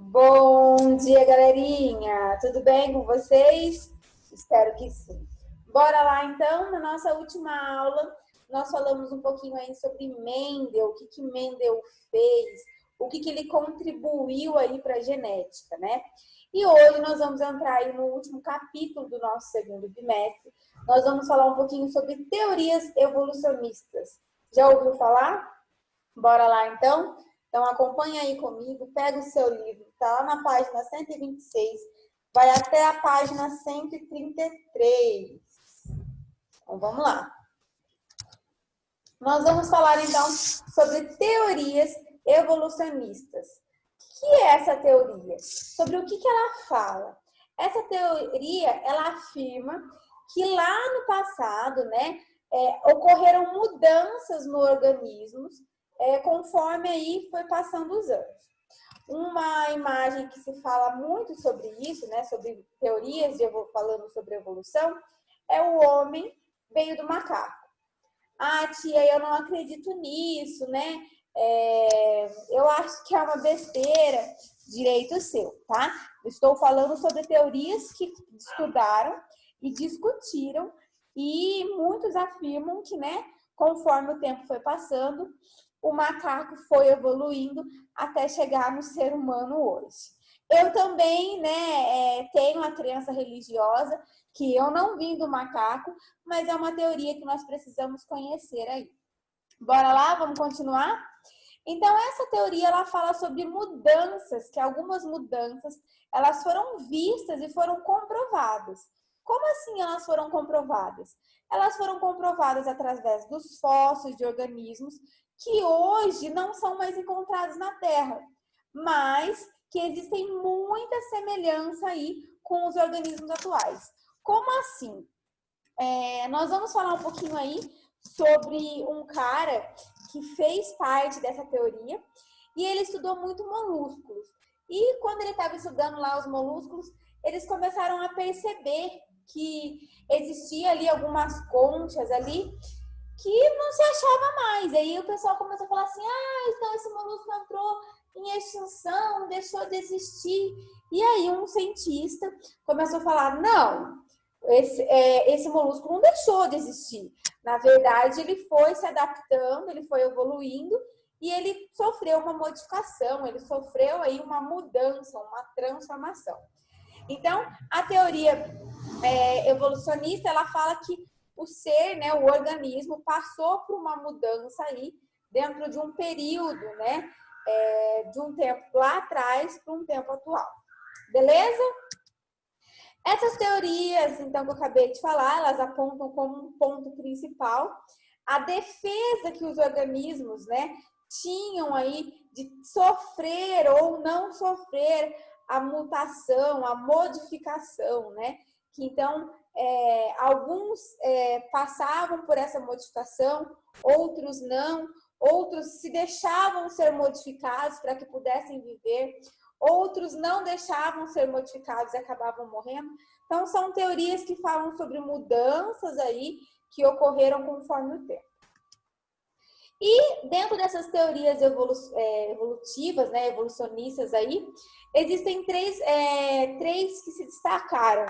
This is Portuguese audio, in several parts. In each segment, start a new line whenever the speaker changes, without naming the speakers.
Bom dia, galerinha! Tudo bem com vocês? Espero que sim. Bora lá, então, na nossa última aula, nós falamos um pouquinho aí sobre Mendel, o que Mendel fez, o que ele contribuiu aí para a genética, né? E hoje nós vamos entrar aí no último capítulo do nosso segundo bimestre. Nós vamos falar um pouquinho sobre teorias evolucionistas. Já ouviu falar? Bora lá, então? Então, acompanha aí comigo, pega o seu livro, tá lá na página 126, vai até a página 133. Então, vamos lá. Nós vamos falar, então, sobre teorias evolucionistas. O que é essa teoria? Sobre o que ela fala? Essa teoria, ela afirma que lá no passado, né, ocorreram mudanças no organismo, conforme aí foi passando os anos. Uma imagem que se fala muito sobre isso, né, sobre teorias falando sobre evolução, é o homem veio do macaco. Ah, tia, eu não acredito nisso, né? Eu acho que é uma besteira. Direito seu, tá? Estou falando sobre teorias que estudaram e discutiram e muitos afirmam que, né, conforme o tempo foi passando, o macaco foi evoluindo até chegar no ser humano hoje. Eu também, né, tenho a crença religiosa que eu não vim do macaco, mas é uma teoria que nós precisamos conhecer aí. Bora lá, vamos continuar? Então, essa teoria, ela fala sobre mudanças, que algumas mudanças, elas foram vistas e foram comprovadas. Como assim elas foram comprovadas? Elas foram comprovadas através dos fósseis de organismos que hoje não são mais encontrados na Terra, mas que existem muita semelhança aí com os organismos atuais. Como assim? Nós vamos falar um pouquinho aí sobre um cara que fez parte dessa teoria e ele estudou muito moluscos. E quando ele estava estudando lá os moluscos, eles começaram a perceber que existia ali algumas conchas ali que não se achava mais. Aí o pessoal começou a falar assim, então esse molusco entrou em extinção, deixou de existir. E aí um cientista começou a falar, não, esse molusco não deixou de existir. Na verdade, ele foi se adaptando, ele foi evoluindo e ele sofreu uma modificação, ele sofreu aí uma mudança, uma transformação. Então, a teoria evolucionista, ela fala que o ser, né, o organismo, passou por uma mudança aí dentro de um período, né, de um tempo lá atrás para um tempo atual. Beleza? Essas teorias, então, que eu acabei de falar, elas apontam como um ponto principal a defesa que os organismos, né, tinham aí de sofrer ou não sofrer a mutação, a modificação, né? Que então alguns passavam por essa modificação, outros não, outros se deixavam ser modificados para que pudessem viver, outros não deixavam ser modificados e acabavam morrendo. Então, são teorias que falam sobre mudanças aí que ocorreram conforme o tempo. E dentro dessas teorias evolutivas, né, evolucionistas aí, existem três que se destacaram,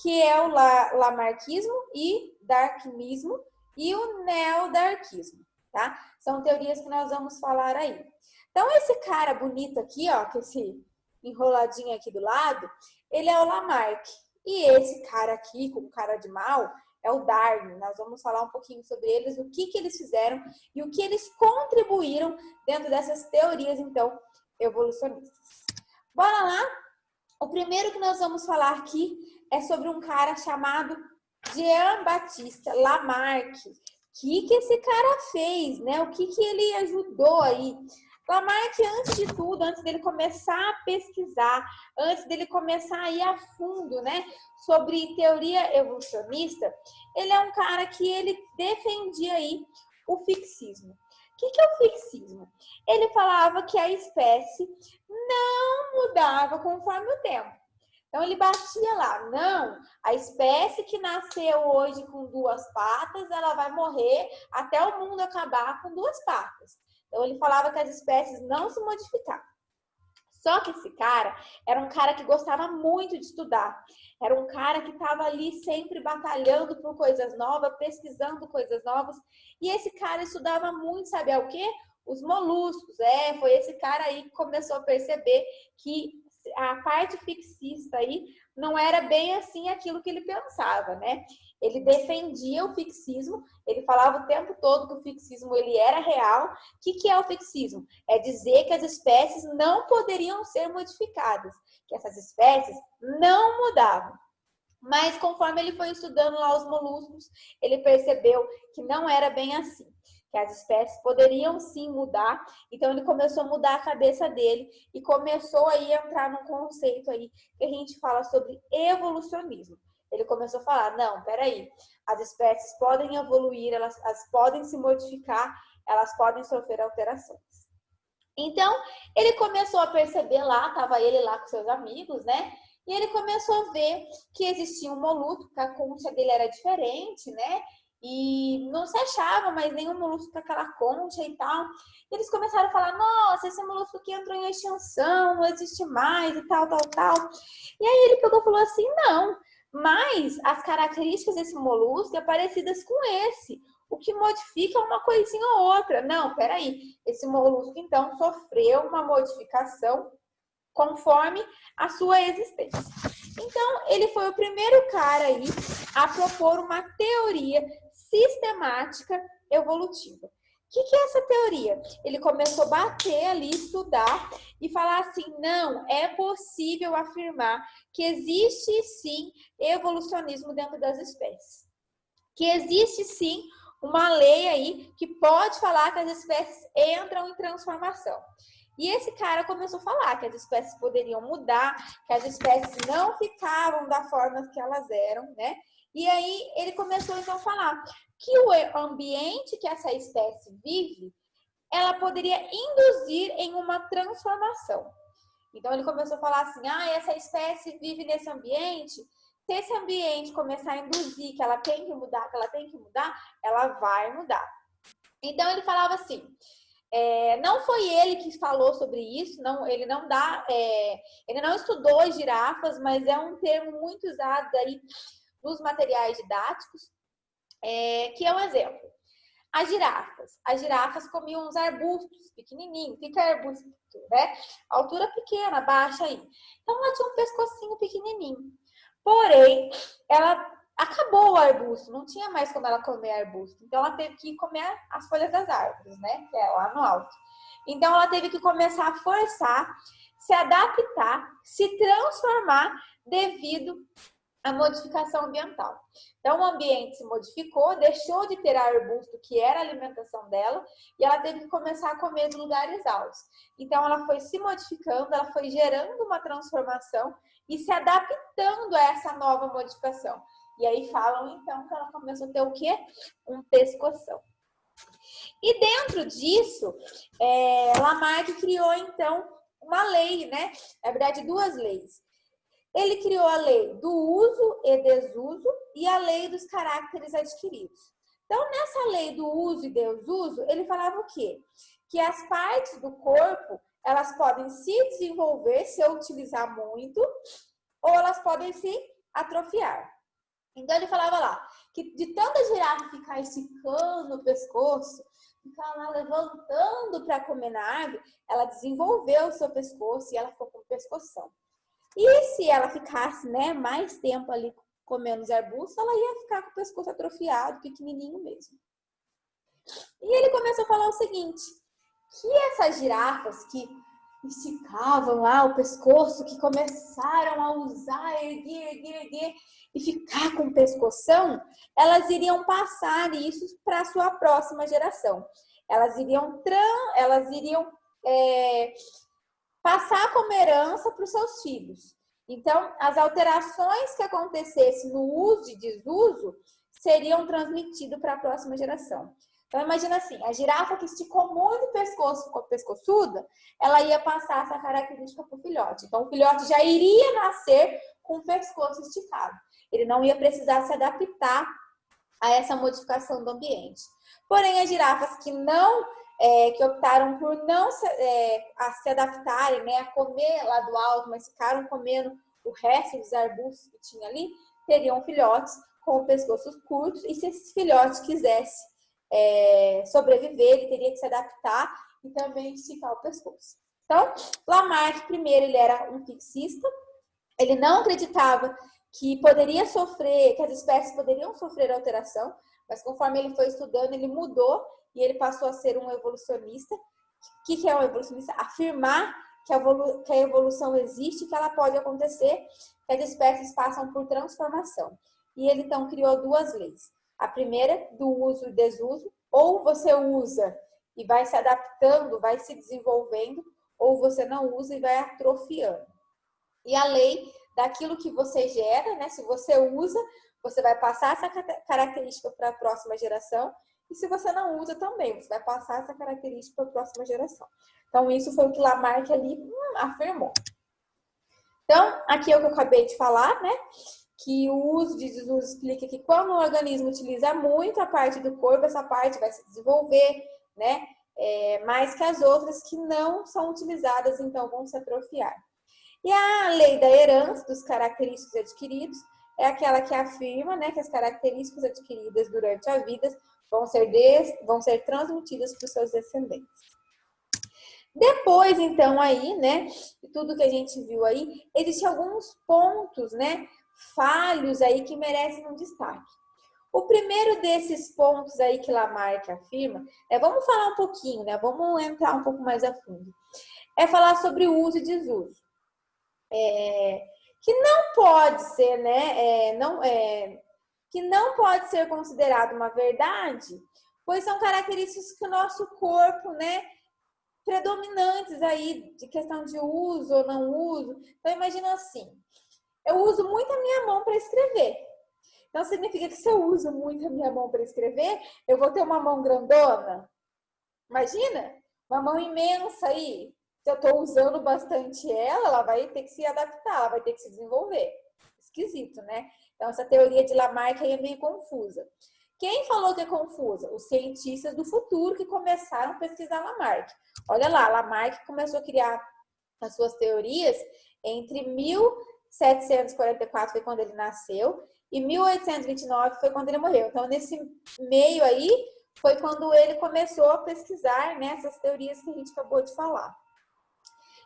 que é o lamarckismo e darwinismo e o neodarwinismo, tá? São teorias que nós vamos falar aí. Então, esse cara bonito aqui, ó, com esse enroladinho aqui do lado, ele é o Lamarck. E esse cara aqui, com cara de mal, é o Darwin. Nós vamos falar um pouquinho sobre eles, o que eles fizeram e o que eles contribuíram dentro dessas teorias, então, evolucionistas. Bora lá? O primeiro que nós vamos falar aqui é sobre um cara chamado Jean-Baptiste Lamarck. O que esse cara fez, né? O que ele ajudou aí? Lamarck, antes de tudo, antes dele começar a pesquisar, antes dele começar a ir a fundo, né, sobre teoria evolucionista, ele é um cara que ele defendia aí o fixismo. O que é o fixismo? Ele falava que a espécie não mudava conforme o tempo. Então, ele batia lá, não, a espécie que nasceu hoje com duas patas, ela vai morrer até o mundo acabar com duas patas. Então, ele falava que as espécies não se modificavam. Só que esse cara era um cara que gostava muito de estudar. Era um cara que estava ali sempre batalhando por coisas novas, pesquisando coisas novas. E esse cara estudava muito, sabe o quê? Os moluscos. Foi esse cara aí que começou a perceber que a parte fixista aí não era bem assim aquilo que ele pensava, né? Ele defendia o fixismo, ele falava o tempo todo que o fixismo ele era real. O que é o fixismo? É dizer que as espécies não poderiam ser modificadas, que essas espécies não mudavam. Mas conforme ele foi estudando lá os moluscos, ele percebeu que não era bem assim, que as espécies poderiam sim mudar. Então ele começou a mudar a cabeça dele e começou aí a entrar num conceito aí que a gente fala sobre evolucionismo. Ele começou a falar, não, peraí, as espécies podem evoluir, elas podem se modificar, elas podem sofrer alterações. Então, ele começou a perceber lá, estava ele lá com seus amigos, né? E ele começou a ver que existia um molusco, que a concha dele era diferente, né? E não se achava mais nenhum molusco com aquela concha e tal. E eles começaram a falar, nossa, esse molusco aqui entrou em extinção, não existe mais e tal, tal, tal. E aí ele pegou e falou assim, não, mas as características desse molusco é parecidas com esse. O que modifica uma coisinha ou outra. Não, peraí. Esse molusco, então, sofreu uma modificação conforme a sua existência. Então, ele foi o primeiro cara aí a propor uma teoria sistemática evolutiva. O que é essa teoria? Ele começou a bater ali, estudar e falar assim, não, é possível afirmar que existe sim evolucionismo dentro das espécies. Que existe sim uma lei aí que pode falar que as espécies entram em transformação. E esse cara começou a falar que as espécies poderiam mudar, que as espécies não ficavam da forma que elas eram, né? E aí ele começou então a falar que o ambiente que essa espécie vive, ela poderia induzir em uma transformação. Então ele começou a falar assim, essa espécie vive nesse ambiente, se esse ambiente começar a induzir que ela tem que mudar, ela vai mudar. Então ele falava assim, não foi ele que falou sobre isso, não, ele não estudou as girafas, mas é um termo muito usado aí nos materiais didáticos, que é um exemplo. As girafas comiam uns arbustos pequenininhos. O que é arbusto, né? Altura pequena, baixa aí. Então ela tinha um pescocinho pequenininho. Porém, ela acabou o arbusto, não tinha mais como ela comer arbusto. Então ela teve que comer as folhas das árvores, né? Que é lá no alto. Então ela teve que começar a forçar, se adaptar, se transformar devido à modificação ambiental. Então o ambiente se modificou, deixou de ter arbusto, que era a alimentação dela, e ela teve que começar a comer de lugares altos. Então ela foi se modificando, ela foi gerando uma transformação e se adaptando a essa nova modificação. E aí falam então que ela começou a ter o quê? Um pescoção. E dentro disso, Lamarck criou então uma lei, né? Na verdade, duas leis. Ele criou a lei do uso e desuso e a lei dos caracteres adquiridos. Então, nessa lei do uso e desuso, ele falava o quê? Que as partes do corpo, elas podem se desenvolver se eu utilizar muito, ou elas podem se atrofiar. Então, ele falava lá que de tanta girafa ficar esticando o pescoço, ficar lá levantando para comer na árvore, ela desenvolveu o seu pescoço e ela ficou com o pescoção. E se ela ficasse, né, mais tempo ali comendo os arbustos, ela ia ficar com o pescoço atrofiado, pequenininho mesmo. E ele começou a falar o seguinte, que essas girafas que esticavam lá o pescoço, que começaram a usar, erguer e ficar com o pescoção, elas iriam passar isso para a sua próxima geração. Elas iriam passar como herança para os seus filhos. Então, as alterações que acontecessem no uso e desuso seriam transmitidas para a próxima geração. Então, imagina assim, a girafa que esticou muito o pescoço, ficou pescoçuda, ela ia passar essa característica para o filhote. Então, o filhote já iria nascer com o pescoço esticado. Ele não ia precisar se adaptar a essa modificação do ambiente. Porém, as girafas que não que optaram por não se adaptarem, né, a comer lá do alto, mas ficaram comendo o resto dos arbustos que tinha ali, teriam filhotes com pescoços curtos, e se esse filhote quisesse sobreviver, ele teria que se adaptar e também esticar o pescoço. Então, Lamarck, primeiro, ele era um fixista, ele não acreditava que poderia sofrer, que as espécies poderiam sofrer alteração, mas conforme ele foi estudando, ele mudou e ele passou a ser um evolucionista. O que é um evolucionista? Afirmar que a evolução existe, que ela pode acontecer, que as espécies passam por transformação. E ele, então, criou duas leis. A primeira, do uso e desuso, ou você usa e vai se adaptando, vai se desenvolvendo, ou você não usa e vai atrofiando. E a lei daquilo que você gera, né? Se você usa, você vai passar essa característica para a próxima geração. E se você não usa também, você vai passar essa característica para a próxima geração. Então, isso foi o que Lamarck ali afirmou. Então, aqui é o que eu acabei de falar, né? Que o uso de desuso explica que quando o organismo utiliza muito a parte do corpo, essa parte vai se desenvolver, né? Mais que as outras que não são utilizadas, então vão se atrofiar. E a lei da herança dos característicos adquiridos é aquela que afirma, né, que as características adquiridas durante a vida vão ser transmitidas para os seus descendentes. Depois, então, aí, né, tudo que a gente viu aí, existem alguns pontos, né, falhos aí que merecem um destaque. O primeiro desses pontos aí que Lamarck afirma, vamos falar um pouquinho, né, vamos entrar um pouco mais a fundo, é falar sobre o uso e desuso. Que não pode ser, né, que não pode ser considerado uma verdade, pois são características que o nosso corpo, né, predominantes aí de questão de uso ou não uso. Então, imagina assim, eu uso muito a minha mão para escrever. Então, significa que se eu uso muito a minha mão para escrever, eu vou ter uma mão grandona? Imagina, uma mão imensa aí. Se eu estou usando bastante ela vai ter que se adaptar, ela vai ter que se desenvolver. Esquisito, né? Então, essa teoria de Lamarck aí é meio confusa. Quem falou que é confusa? Os cientistas do futuro que começaram a pesquisar Lamarck. Olha lá, Lamarck começou a criar as suas teorias entre 1744, foi quando ele nasceu, e 1829 foi quando ele morreu. Então, nesse meio aí, foi quando ele começou a pesquisar, né, essas teorias que a gente acabou de falar.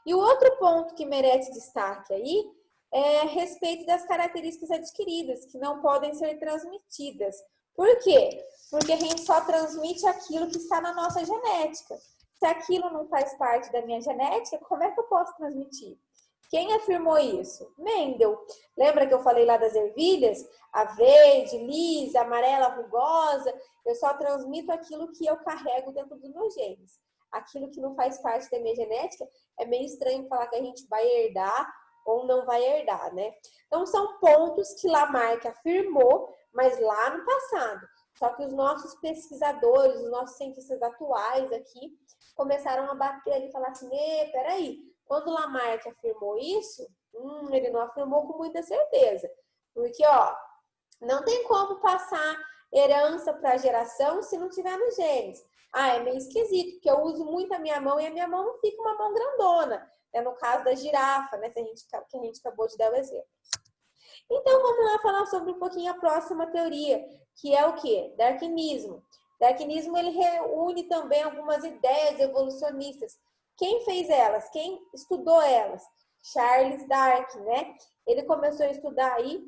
E o outro ponto que merece destaque aí é a respeito das características adquiridas, que não podem ser transmitidas. Por quê? Porque a gente só transmite aquilo que está na nossa genética. Se aquilo não faz parte da minha genética, como é que eu posso transmitir? Quem afirmou isso? Mendel. Lembra que eu falei lá das ervilhas? A verde, lisa, amarela, rugosa. Eu só transmito aquilo que eu carrego dentro dos meus genes. Aquilo que não faz parte da minha genética, é meio estranho falar que a gente vai herdar ou não vai herdar, né? Então, são pontos que Lamarck afirmou, mas lá no passado. Só que os nossos pesquisadores, os nossos cientistas atuais aqui, começaram a bater ali e falar assim, peraí, quando Lamarck afirmou isso, ele não afirmou com muita certeza. Porque, ó, não tem como passar herança para a geração se não tiver nos genes. É meio esquisito, porque eu uso muito a minha mão e a minha mão não fica uma mão grandona. No caso da girafa, né, que a gente acabou de dar o exemplo. Então, vamos lá falar sobre um pouquinho a próxima teoria, que é o quê? Darwinismo. Darwinismo, ele reúne também algumas ideias evolucionistas. Quem fez elas? Quem estudou elas? Charles Darwin, né? Ele começou a estudar aí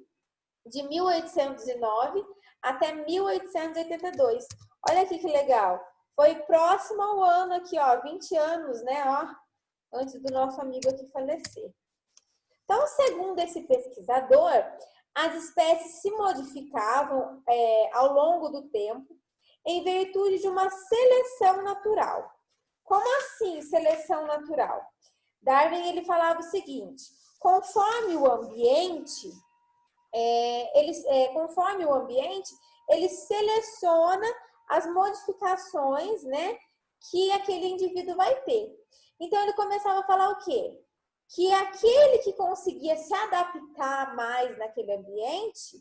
de 1809 até 1882. Olha aqui que legal. Foi próximo ao ano aqui, ó, 20 anos, né, ó, antes do nosso amigo aqui falecer. Então, segundo esse pesquisador, as espécies se modificavam ao longo do tempo em virtude de uma seleção natural. Como assim seleção natural? Darwin, ele falava o seguinte, conforme o ambiente, ele seleciona as modificações, né, que aquele indivíduo vai ter. Então, ele começava a falar o quê? Que aquele que conseguia se adaptar mais naquele ambiente,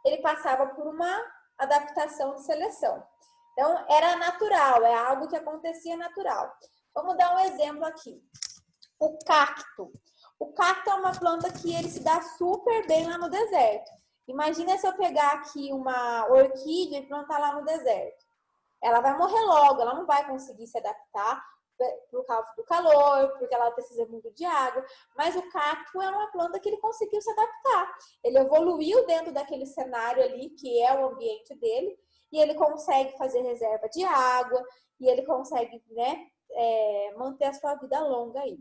ele passava por uma adaptação de seleção. Então, era natural, é algo que acontecia natural. Vamos dar um exemplo aqui. O cacto. O cacto é uma planta que ele se dá super bem lá no deserto. Imagina se eu pegar aqui uma orquídea e plantar lá no deserto. Ela vai morrer logo, ela não vai conseguir se adaptar por causa do calor, porque ela precisa muito de água. Mas o cacto é uma planta que ele conseguiu se adaptar. Ele evoluiu dentro daquele cenário ali, que é o ambiente dele, e ele consegue fazer reserva de água, e ele consegue, né, manter a sua vida longa aí.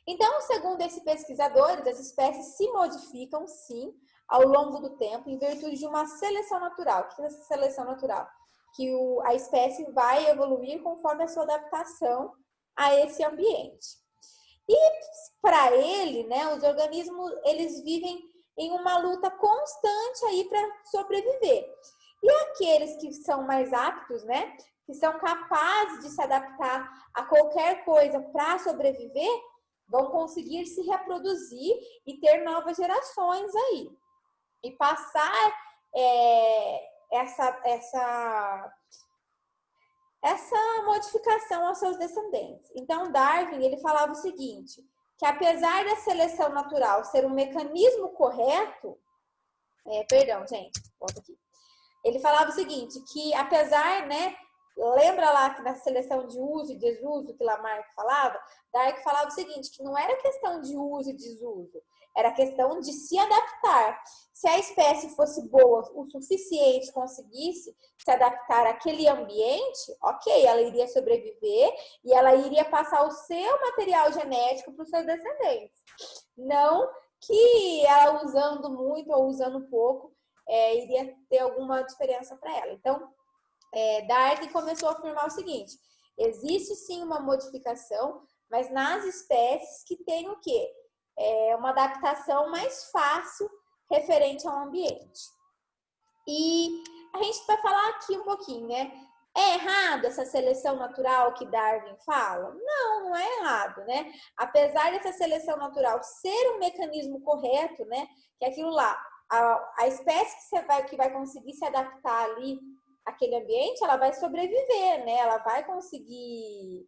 Então, segundo esses pesquisadores, as espécies se modificam, sim, ao longo do tempo, em virtude de uma seleção natural. O que é essa seleção natural? Que a espécie vai evoluir conforme a sua adaptação a esse ambiente. E para ele, né, os organismos, eles vivem em uma luta constante aí para sobreviver. E aqueles que são mais aptos, né, que são capazes de se adaptar a qualquer coisa para sobreviver, vão conseguir se reproduzir e ter novas gerações aí. E passar essa modificação aos seus descendentes. Então, Darwin, ele falava o seguinte, que apesar da seleção natural ser um mecanismo correto, perdão, gente, volta aqui. Ele falava o seguinte, que apesar, né, lembra lá que na seleção de uso e desuso que Lamarck falava? Darwin falava o seguinte, que não era questão de uso e desuso, era questão de se adaptar. Se a espécie fosse boa o suficiente, conseguisse se adaptar àquele ambiente, ok, ela iria sobreviver e ela iria passar o seu material genético para os seus descendentes. Não que ela usando muito ou usando pouco, iria ter alguma diferença para ela. Então, Darwin começou a afirmar o seguinte, existe sim uma modificação, mas nas espécies que têm o quê? Uma adaptação mais fácil referente ao ambiente. E a gente vai falar aqui um pouquinho, né? É errado essa seleção natural que Darwin fala? Não, não é errado, né? Apesar dessa seleção natural ser um mecanismo correto, né? Que é aquilo lá, a espécie que vai conseguir se adaptar ali àquele ambiente, ela vai sobreviver, né? Ela vai conseguir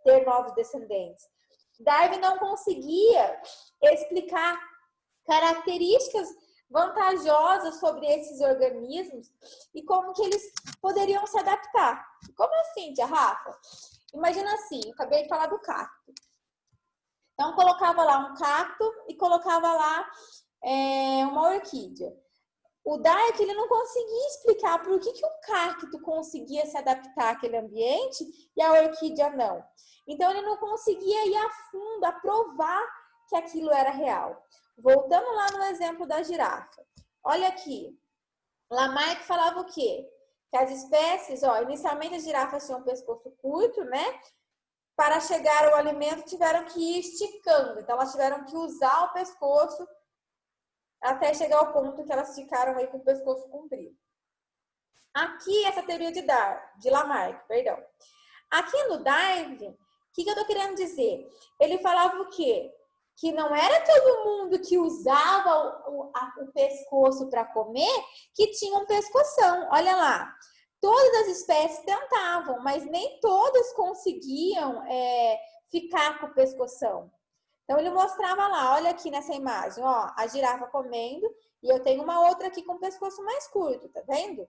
ter novos descendentes. Darwin não conseguia explicar características vantajosas sobre esses organismos e como que eles poderiam se adaptar. Como assim, tia Rafa? Imagina assim, eu acabei de falar do cacto. Então, colocava lá um cacto e colocava lá uma orquídea. O Darwin, ele não conseguia explicar por que o cacto conseguia se adaptar àquele ambiente e a orquídea não. Então, ele não conseguia ir a fundo, a provar que aquilo era real. Voltando lá no exemplo da girafa. Olha aqui. Lamarck falava o quê? Que as espécies, inicialmente as girafas tinham um pescoço curto, né? Para chegar ao alimento tiveram que ir esticando. Então, elas tiveram que usar o pescoço até chegar ao ponto que elas ficaram aí com o pescoço comprido. Aqui, essa teoria de Lamarck, perdão. Aqui no Darwin, o que eu estou querendo dizer? Ele falava o quê? Que não era todo mundo que usava o pescoço para comer que tinha um pescoção. Olha lá, todas as espécies tentavam, mas nem todas conseguiam ficar com o pescoção. Então, ele mostrava lá, olha aqui nessa imagem, ó, a girafa comendo e eu tenho uma outra aqui com o pescoço mais curto, tá vendo?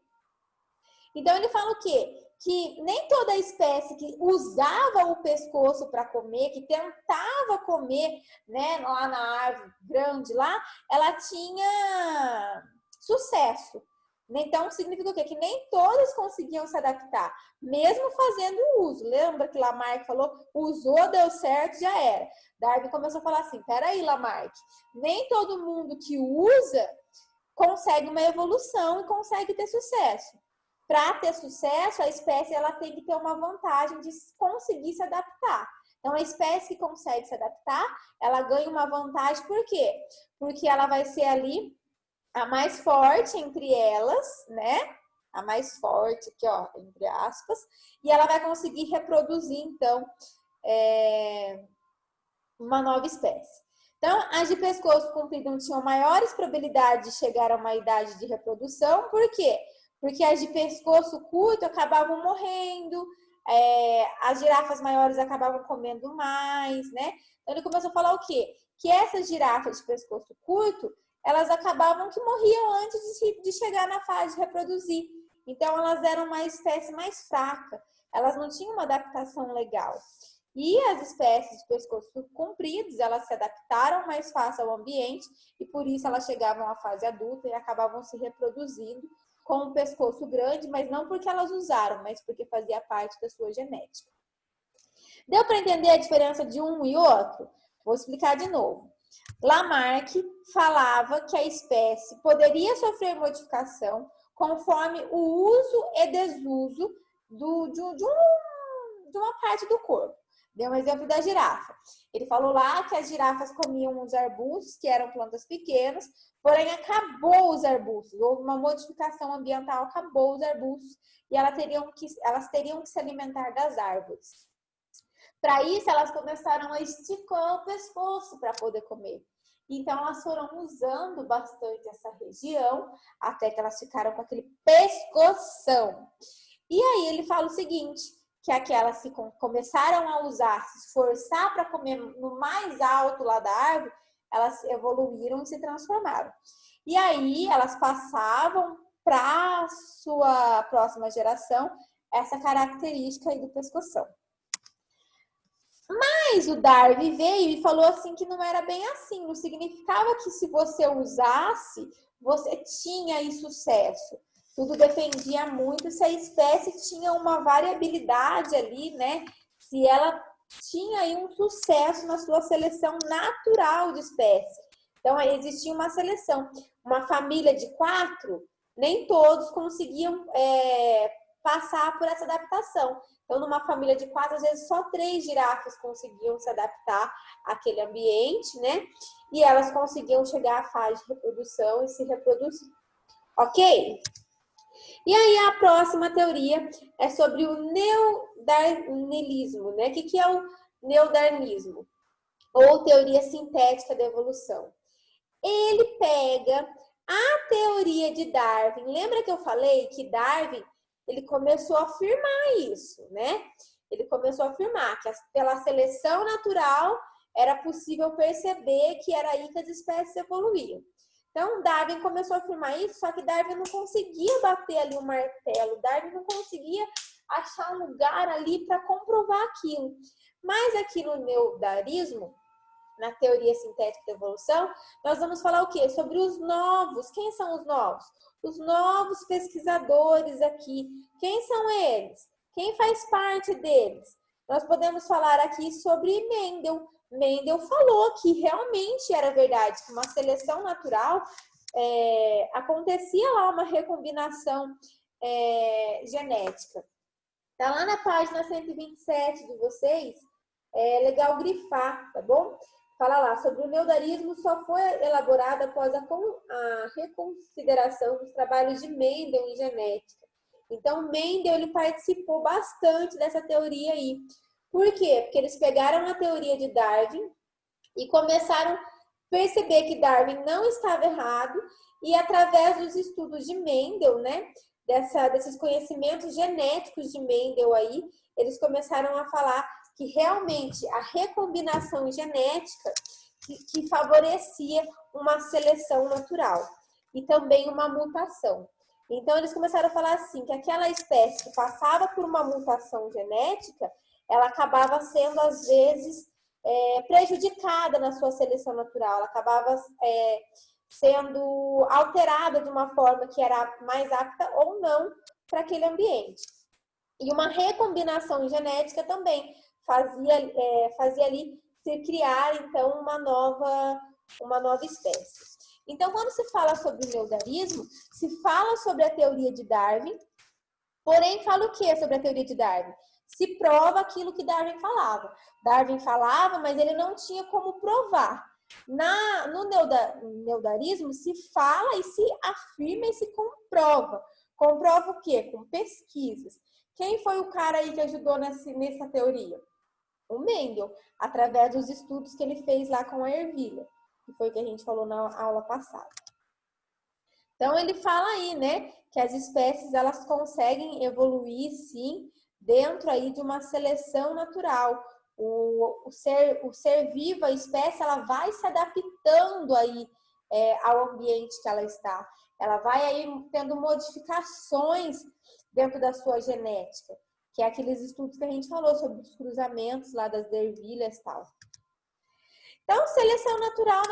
Então, ele fala o quê? Que nem toda espécie que usava o pescoço para comer, que tentava comer, né, lá na árvore grande lá, ela tinha sucesso. Então, significa o quê? Que nem todas conseguiam se adaptar, mesmo fazendo uso. Lembra que Lamarck falou, usou, deu certo, já era. Darwin começou a falar assim, peraí, Lamarck, nem todo mundo que usa consegue uma evolução e consegue ter sucesso. Para ter sucesso, a espécie ela tem que ter uma vantagem de conseguir se adaptar. Então, a espécie que consegue se adaptar, ela ganha uma vantagem, por quê? Porque ela vai ser ali a mais forte entre elas, né? A mais forte aqui, ó, entre aspas, e ela vai conseguir reproduzir, então, uma nova espécie. Então, as de pescoço comprido tinham maiores probabilidades de chegar a uma idade de reprodução, por quê? porque as de pescoço curto acabavam morrendo, as girafas maiores acabavam comendo mais, né? Então ele começou a falar o quê? Que essas girafas de pescoço curto, elas acabavam que morriam antes de chegar na fase de reproduzir. Então elas eram uma espécie mais fraca, elas não tinham uma adaptação legal. E as espécies de pescoço compridos, elas se adaptaram mais fácil ao ambiente e por isso elas chegavam à fase adulta e acabavam se reproduzindo com um pescoço grande, mas não porque elas usaram, mas porque fazia parte da sua genética. Deu para entender a diferença de um e outro? Vou explicar de novo. Lamarck falava que a espécie poderia sofrer modificação conforme o uso e desuso de uma parte do corpo. Deu um exemplo da girafa. Ele falou lá que as girafas comiam os arbustos, que eram plantas pequenas, porém acabou os arbustos. Houve uma modificação ambiental, acabou os arbustos e elas teriam que se alimentar das árvores. Para isso, elas começaram a esticar o pescoço para poder comer. Então, elas foram usando bastante essa região, até que elas ficaram com aquele pescoção. E aí, ele fala o seguinte, que aquelas que começaram a usar, se esforçar para comer no mais alto lá da árvore, elas evoluíram e se transformaram. E aí, elas passavam para a sua próxima geração essa característica aí do pescoção. Mas o Darwin veio e falou assim que não era bem assim, não significava que se você usasse, você tinha aí sucesso. Tudo dependia muito se a espécie tinha uma variabilidade ali, né? Se ela tinha aí um sucesso na sua seleção natural de espécie. Então, aí existia uma seleção. Uma família de 4, nem todos conseguiam passar por essa adaptação. Então, numa família de 4, às vezes só 3 girafas conseguiam se adaptar àquele ambiente, né? E elas conseguiam chegar à fase de reprodução e se reproduzir. Ok? E aí, a próxima teoria é sobre o neodarwinismo, né? O que é o neodarwinismo? Ou teoria sintética da evolução. Ele pega a teoria de Darwin. Lembra que eu falei que Darwin ele começou a afirmar isso, né? Ele começou a afirmar que pela seleção natural era possível perceber que era aí que as espécies evoluíam. Então, Darwin começou a afirmar isso, só que Darwin não conseguia bater ali o martelo, Darwin não conseguia achar um lugar ali para comprovar aquilo. Mas aqui no neodarwinismo, na teoria sintética da evolução, nós vamos falar o quê? Sobre os novos. Quem são os novos? Os novos pesquisadores aqui. Quem são eles? Quem faz parte deles? Nós podemos falar aqui sobre Mendel. Mendel falou que realmente era verdade, que uma seleção natural acontecia lá uma recombinação genética. Tá lá na página 127 de vocês, é legal grifar, tá bom? Fala lá, sobre o neodarwinismo só foi elaborado após a reconsideração dos trabalhos de Mendel em genética. Então, Mendel ele participou bastante dessa teoria aí. Por quê? Porque eles pegaram a teoria de Darwin e começaram a perceber que Darwin não estava errado e através dos estudos de Mendel, né, desses conhecimentos genéticos de Mendel aí, eles começaram a falar que realmente a recombinação genética que favorecia uma seleção natural e também uma mutação. Então, eles começaram a falar assim, que aquela espécie que passava por uma mutação genética, ela acabava sendo, às vezes, prejudicada na sua seleção natural, ela acabava sendo alterada de uma forma que era mais apta ou não para aquele ambiente. E uma recombinação genética também fazia ali se criar, então, uma nova espécie. Então, quando se fala sobre o neodarwinismo, se fala sobre a teoria de Darwin, porém, fala o que sobre a teoria de Darwin? Se prova aquilo que Darwin falava. Darwin falava, mas ele não tinha como provar. No neodarwinismo, se fala e se afirma e se comprova. Comprova o quê? Com pesquisas. Quem foi o cara aí que ajudou nessa teoria? O Mendel, através dos estudos que ele fez lá com a ervilha, que foi o que a gente falou na aula passada. Então, ele fala aí, né, que as espécies, elas conseguem evoluir, sim, dentro aí de uma seleção natural. O ser vivo, a espécie, ela vai se adaptando aí ao ambiente que ela está. Ela vai aí tendo modificações dentro da sua genética, que é aqueles estudos que a gente falou sobre os cruzamentos lá das ervilhas e tal. Então, seleção natural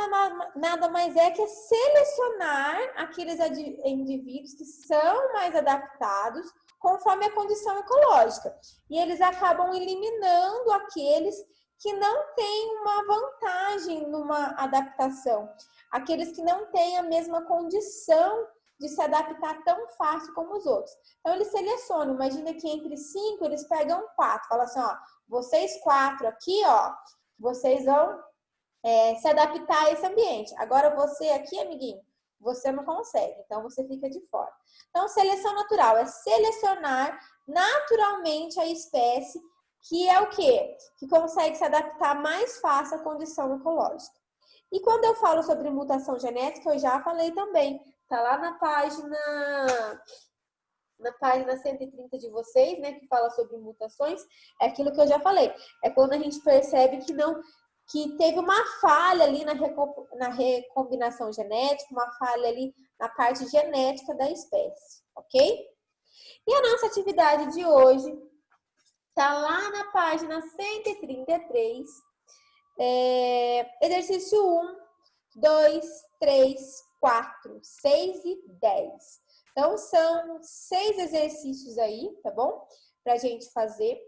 nada mais é que selecionar aqueles indivíduos que são mais adaptados conforme a condição ecológica. E eles acabam eliminando aqueles que não têm uma vantagem numa adaptação. Aqueles que não têm a mesma condição de se adaptar tão fácil como os outros. Então, eles selecionam. Imagina que entre 5, eles pegam 4. Fala assim, ó, vocês 4 aqui, ó, vocês vão se adaptar a esse ambiente. Agora você aqui, amiguinho, você não consegue, então você fica de fora. Então, seleção natural é selecionar naturalmente a espécie que é o quê? Que consegue se adaptar mais fácil à condição ecológica. E quando eu falo sobre mutação genética, eu já falei também. Tá lá na página 130 de vocês, né, que fala sobre mutações, é aquilo que eu já falei. É quando a gente percebe que teve uma falha ali na recombinação genética, uma falha ali na parte genética da espécie, ok? E a nossa atividade de hoje está lá na página 133, exercício 1, 2, 3, 4, 6 e 10. Então, são 6 exercícios aí, tá bom? Pra gente fazer.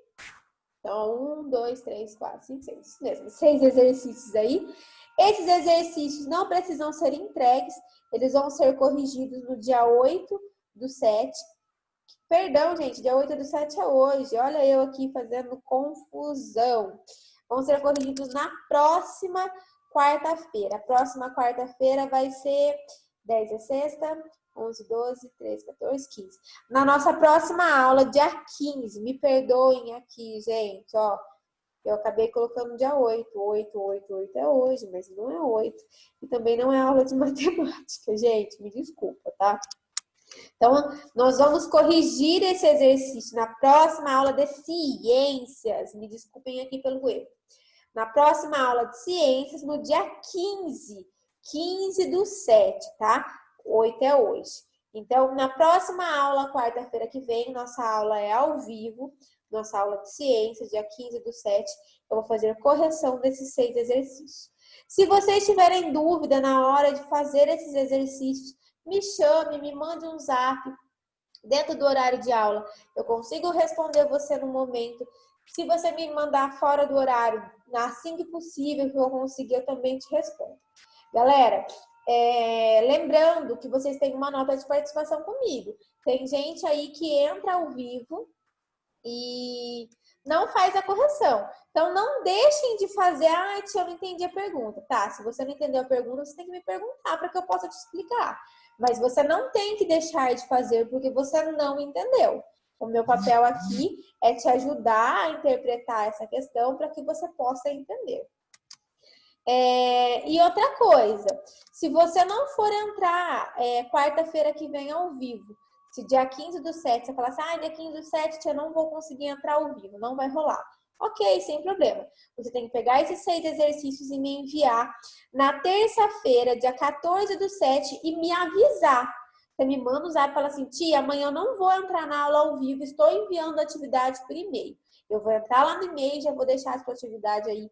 Então, 1, 2, 3, 4, 5, 6. Isso mesmo, 6 exercícios aí. Esses exercícios não precisam ser entregues, eles vão ser corrigidos no dia 8/7. Perdão, gente, dia 8/7 é hoje. Olha eu aqui fazendo confusão. Vão ser corrigidos na próxima quarta-feira. A próxima quarta-feira vai ser 10 é sexta, 11, 12, 13, 14, 15. Na nossa próxima aula, dia 15, me perdoem aqui, gente, ó. Eu acabei colocando dia 8. 8 é hoje, mas não é 8. E também não é aula de matemática, gente, me desculpa, tá? Então, nós vamos corrigir esse exercício na próxima aula de ciências. Me desculpem aqui pelo erro. Na próxima aula de ciências, no dia 15/7, tá? 8 é hoje. Então, na próxima aula, quarta-feira que vem, nossa aula é ao vivo, nossa aula de ciências, dia 15/7, eu vou fazer correção desses 6 exercícios. Se vocês tiverem dúvida na hora de fazer esses exercícios, me chame, me mande um zap dentro do horário de aula. Eu consigo responder você no momento. Se você me mandar fora do horário, assim que possível, que eu conseguir, eu também te respondo. Galera, lembrando que vocês têm uma nota de participação comigo. Tem gente aí que entra ao vivo e não faz a correção. Então, não deixem de fazer, tia, eu não entendi a pergunta. Tá, se você não entendeu a pergunta, você tem que me perguntar para que eu possa te explicar. Mas você não tem que deixar de fazer porque você não entendeu. O meu papel aqui é te ajudar a interpretar essa questão para que você possa entender. E outra coisa, se você não for entrar quarta-feira que vem ao vivo, se dia 15/7 você falar assim, dia 15/7 eu não vou conseguir entrar ao vivo, não vai rolar. Ok, sem problema. Você tem que pegar esses 6 exercícios e me enviar na terça-feira, dia 14/7, e me avisar. Você me manda um zap e fala assim, tia, amanhã eu não vou entrar na aula ao vivo, estou enviando a atividade por e-mail. Eu vou entrar lá no e-mail e já vou deixar a sua atividade aí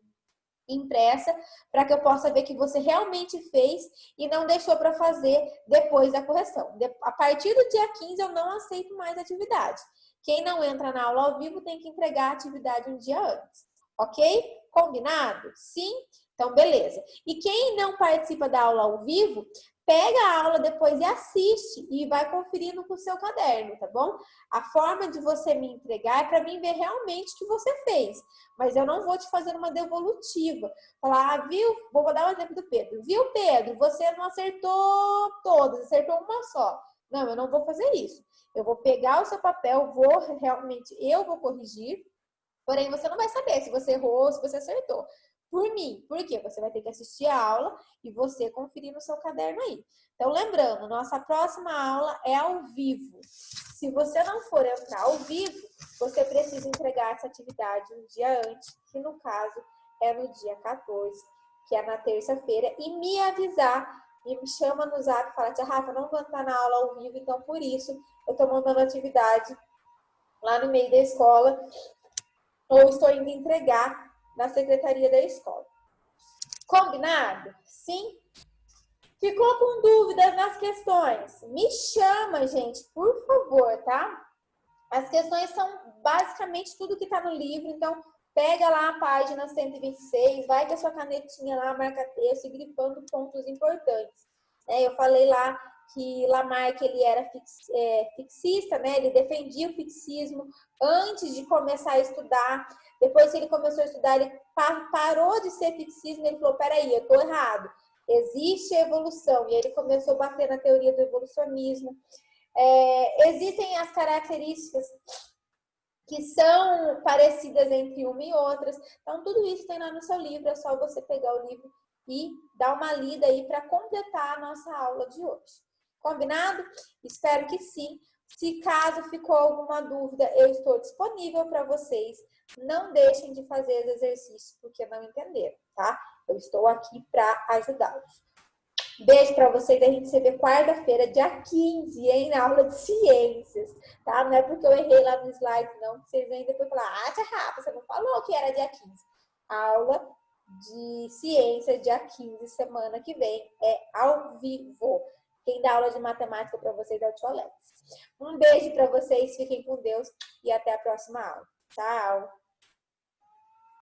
impressa para que eu possa ver que você realmente fez e não deixou para fazer depois da correção. A partir do dia 15 eu não aceito mais atividade. Quem não entra na aula ao vivo tem que entregar a atividade um dia antes, ok? Combinado? Sim? Então, beleza. E quem não participa da aula ao vivo, pega a aula depois e assiste e vai conferindo com o seu caderno, tá bom? A forma de você me entregar é para mim ver realmente o que você fez. Mas eu não vou te fazer uma devolutiva. Falar, viu? Vou dar um exemplo do Pedro. Viu, Pedro? Você não acertou todas, acertou uma só. Não, eu não vou fazer isso. Eu vou pegar o seu papel, eu vou corrigir, porém você não vai saber se você errou ou se você acertou. por mim. Por quê? Você vai ter que assistir a aula e você conferir no seu caderno aí. Então, lembrando, nossa próxima aula é ao vivo. Se você não for entrar ao vivo, você precisa entregar essa atividade um dia antes, que no caso é no dia 14, que é na terça-feira, e me avisar, e me chama no zap e fala, tia Rafa, não vou entrar na aula ao vivo, então por isso eu estou mandando atividade lá no meio da escola, ou estou indo entregar na secretaria da escola. Combinado? Sim? Ficou com dúvidas nas questões? Me chama, gente, por favor, tá? As questões são basicamente tudo que está no livro, então pega lá a página 126, vai com a sua canetinha lá, marca texto e grifando pontos importantes. Eu falei lá que Lamarck ele era fixista, né? Ele defendia o fixismo antes de começar a estudar. Depois que ele começou a estudar, ele parou de ser fixismo, ele falou, peraí, eu estou errado. Existe evolução. E ele começou a bater na teoria do evolucionismo. Existem as características que são parecidas entre uma e outras. Então, tudo isso tem lá no seu livro. É só você pegar o livro e dar uma lida aí para completar a nossa aula de hoje. Combinado? Espero que sim. Se caso ficou alguma dúvida, eu estou disponível para vocês. Não deixem de fazer os exercícios porque não entenderam, tá? Eu estou aqui para ajudá-los. Beijo para vocês, a gente se vê quarta-feira, dia 15, hein, na aula de ciências, tá? Não é porque eu errei lá no slide, não, que vocês vêm depois falar, tia Rafa, você não falou que era dia 15. Aula de ciências, dia 15, semana que vem, é ao vivo. Quem dá aula de matemática para vocês é o tio Alex. Um beijo para vocês, fiquem com Deus e até a próxima aula. Tchau!